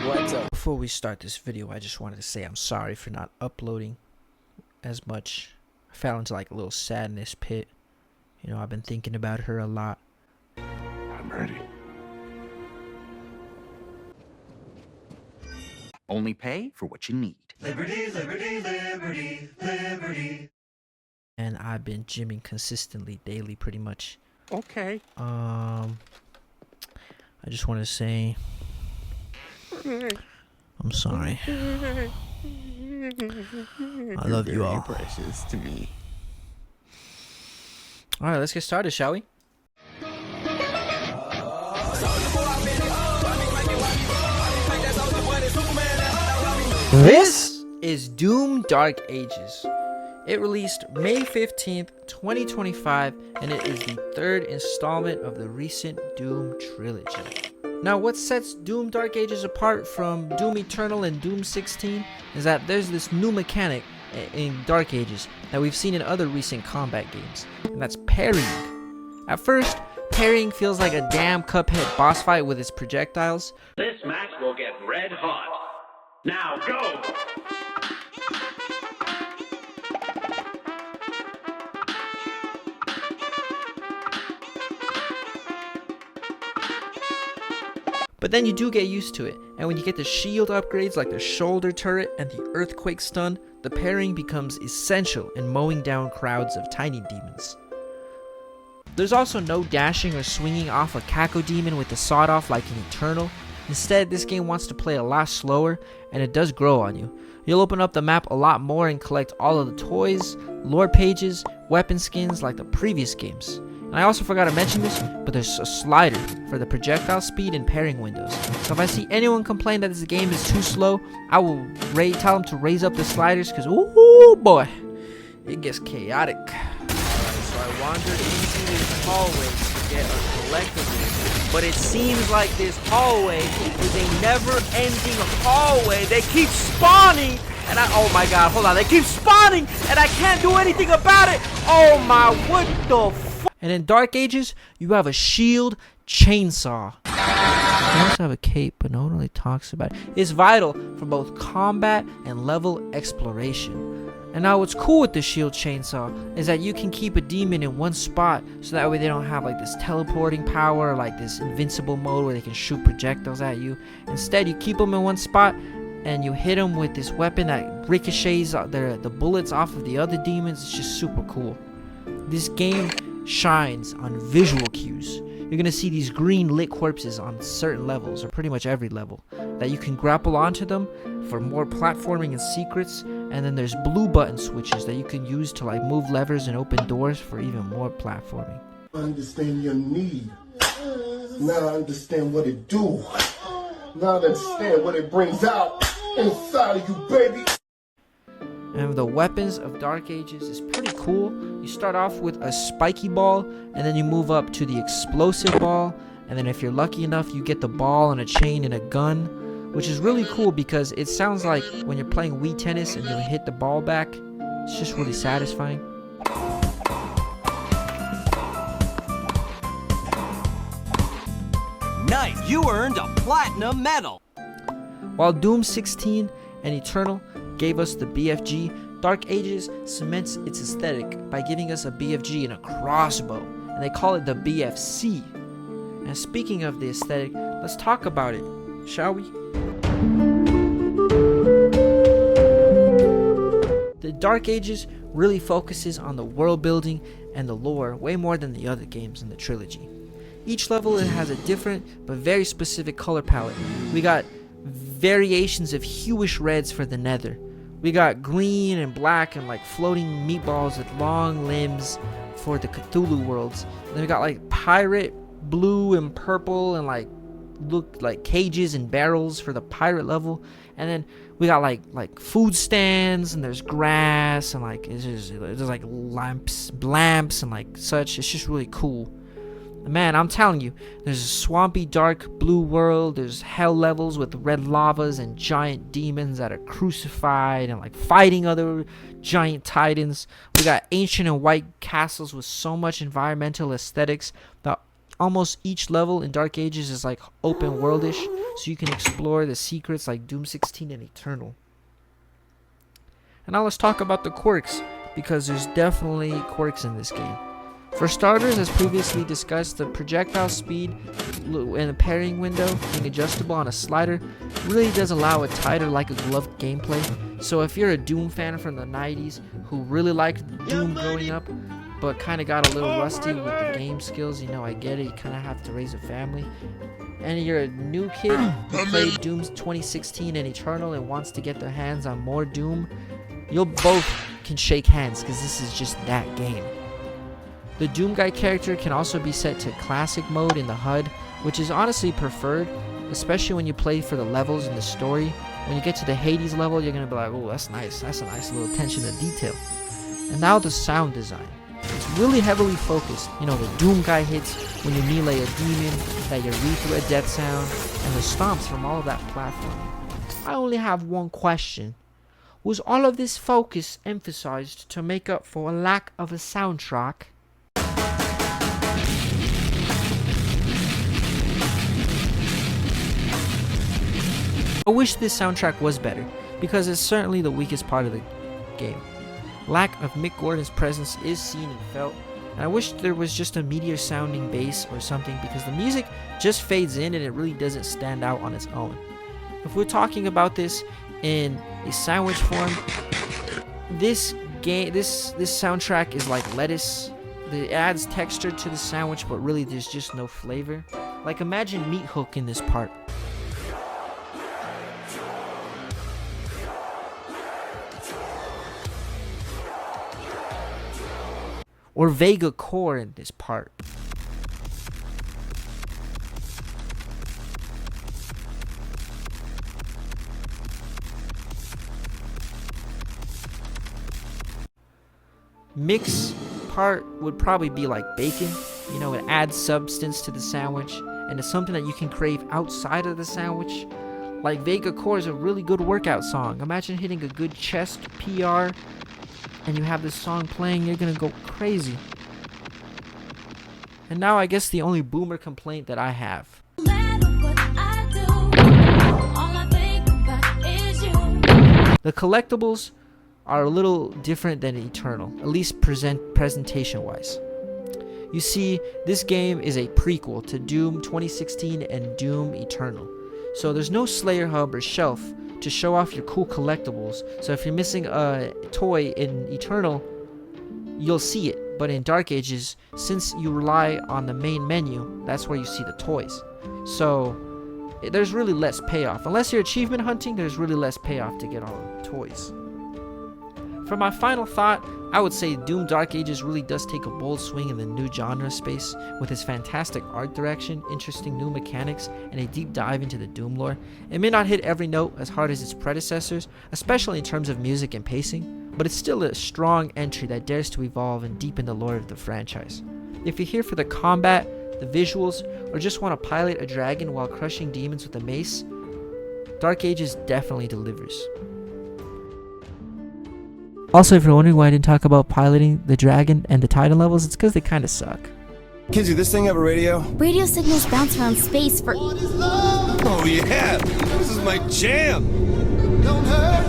What's up? Before we start this video, I just wanted to say I'm sorry for not uploading as much. I fell into like a little sadness pit. You know, I've been thinking about her a lot. I'm ready. Only pay for what you need. Liberty, liberty, liberty, liberty. And I've been gymming consistently, daily, pretty much. Okay. I just want to say I'm sorry. I love you all. Precious to me. All right, let's get started, shall we? This is Doom Dark Ages. It released May 15th, 2025, and it is the third installment of the recent Doom trilogy. Now, what sets Doom Dark Ages apart from Doom Eternal and Doom 16 is that there's this new mechanic in Dark Ages that we've seen in other recent combat games, and that's parrying. At first, parrying feels like a damn Cuphead boss fight with its projectiles. This match will get red hot. Now go! But then you do get used to it, and when you get the shield upgrades like the shoulder turret and the earthquake stun, the parrying becomes essential in mowing down crowds of tiny demons. There's also no dashing or swinging off a Caco demon with the sawed off like in Eternal. Instead, this game wants to play a lot slower, and it does grow on you. You'll open up the map a lot more and collect all of the toys, lore pages, weapon skins like the previous games. And I also forgot to mention this, but there's a slider for the projectile speed and parrying windows. So if I see anyone complain that this game is too slow, I will tell them to raise up the sliders, because ooh boy, it gets chaotic. So I wandered into this hallway to get a collectible, but it seems like this hallway is a never-ending hallway. They keep spawning, and oh my god, hold on, they keep spawning, and I can't do anything about it. Oh my, what the fuck? And in Dark Ages, you have a shield chainsaw. You also have a cape, but no one really talks about it. It's vital for both combat and level exploration. And now what's cool with the shield chainsaw is that you can keep a demon in one spot, so that way they don't have like this teleporting power or like this invincible mode where they can shoot projectiles at you. Instead, you keep them in one spot and you hit them with this weapon that ricochets the bullets off of the other demons. It's just super cool. This game shines on visual cues. You're gonna see these green lit corpses on certain levels, or pretty much every level, that you can grapple onto them for more platforming and secrets. And then there's blue button switches that you can use to like move levers and open doors for even more platforming. I understand your need. Now I understand what it do. Now I understand what it brings out inside of you, baby. And the weapons of Dark Ages is pretty cool. You start off with a spiky ball, and then you move up to the explosive ball, and then if you're lucky enough, you get the ball and a chain and a gun, which is really cool because it sounds like when you're playing Wii Tennis and you hit the ball back. It's just really satisfying. Nice, you earned a platinum medal. While Doom 16 and Eternal gave us the BFG, Dark Ages cements its aesthetic by giving us a BFG and a crossbow, and they call it the BFC. And speaking of the aesthetic, let's talk about it, shall we? The Dark Ages really focuses on the world building and the lore way more than the other games in the trilogy. Each level has a different but very specific color palette. We got variations of hueish reds for the nether. We got green and black and like floating meatballs with long limbs for the Cthulhu worlds. And then we got like pirate blue and purple and like look like cages and barrels for the pirate level. And then we got like food stands, and there's grass, and like there's like lamps and like such. It's just really cool. Man, I'm telling you, there's a swampy dark blue world, there's hell levels with red lavas and giant demons that are crucified and like fighting other giant titans. We got ancient and white castles with so much environmental aesthetics that almost each level in Dark Ages is like open worldish, so you can explore the secrets like Doom 16 and Eternal. And now let's talk about the quirks, because there's definitely quirks in this game. For starters, as previously discussed, the projectile speed and the parrying window being adjustable on a slider really does allow a tighter like a glove gameplay. So if you're a Doom fan from the 90s who really liked Doom growing up but kind of got a little rusty with the game skills, you know, I get it, you kind of have to raise a family. And you're a new kid who played Doom 2016 and Eternal and wants to get their hands on more Doom, you'll both can shake hands because this is just that game. The Doom Guy character can also be set to classic mode in the HUD, which is honestly preferred, especially when you play for the levels in the story. When you get to the Hades level, you're going to be like, oh, that's nice. That's a nice little attention to detail. And now the sound design. It's really heavily focused. You know, the Doom Guy hits when you melee a demon, that urethra death sound, and the stomps from all of that platforming. I only have one question. Was all of this focus emphasized to make up for a lack of a soundtrack? I wish this soundtrack was better, because it's certainly the weakest part of the game. Lack of Mick Gordon's presence is seen and felt, and I wish there was just a meteor sounding bass or something, because the music just fades in and it really doesn't stand out on its own. If we're talking about this in a sandwich form, this soundtrack is like lettuce. It adds texture to the sandwich, but really there's just no flavor. Like imagine Meat Hook in this part. Or Vega Core in this part. Mix part would probably be like bacon. You know, it adds substance to the sandwich, and it's something that you can crave outside of the sandwich. Like Vega Core is a really good workout song. Imagine hitting a good chest PR and you have this song playing, you're gonna go crazy. And now I guess the only boomer complaint that I have. The collectibles are a little different than Eternal, at least presentation wise. You see, this game is a prequel to Doom 2016 and Doom Eternal. So there's no Slayer hub or shelf to show off your cool collectibles. So if you're missing a toy in Eternal, you'll see it. But in Dark Ages, since you rely on the main menu, that's where you see the toys. So there's really less payoff. Unless you're achievement hunting, there's really less payoff to get all the toys. For my final thought, I would say Doom Dark Ages really does take a bold swing in the new genre space with its fantastic art direction, interesting new mechanics, and a deep dive into the Doom lore. It may not hit every note as hard as its predecessors, especially in terms of music and pacing, but it's still a strong entry that dares to evolve and deepen the lore of the franchise. If you're here for the combat, the visuals, or just want to pilot a dragon while crushing demons with a mace, Dark Ages definitely delivers. Also, if you're wondering why I didn't talk about piloting the dragon and the Titan levels, it's because they kind of suck. Kinsey, this thing have a radio? Radio signals bounce around space for... Oh yeah! This is my jam! Don't hurt.